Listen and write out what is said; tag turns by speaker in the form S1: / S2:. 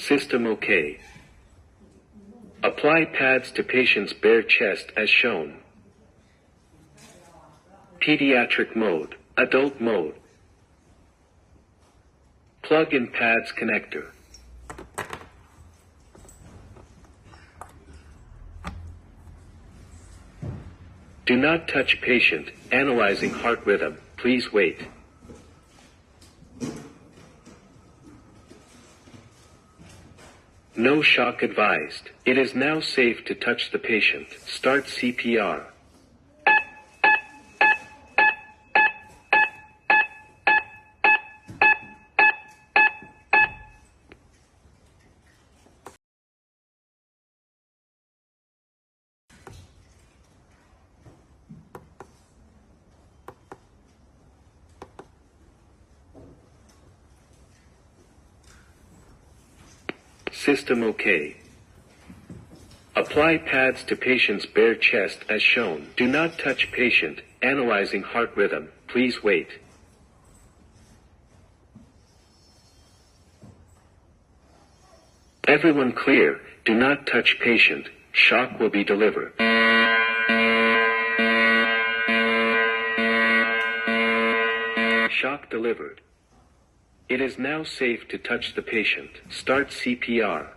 S1: System OK. Apply pads to patient's bare chest as shown. Pediatric mode, adult mode. Plug in pads connector. Do not touch patient, analyzing heart rhythm, please wait. No shock advised. It is now safe to touch the patient. Start CPR. System OK. Apply pads to patient's bare chest as shown. Do not touch patient, analyzing heart rhythm, please wait. Everyone clear, do not touch patient, shock will be delivered. Shock delivered. It is now safe to touch the patient. Start CPR.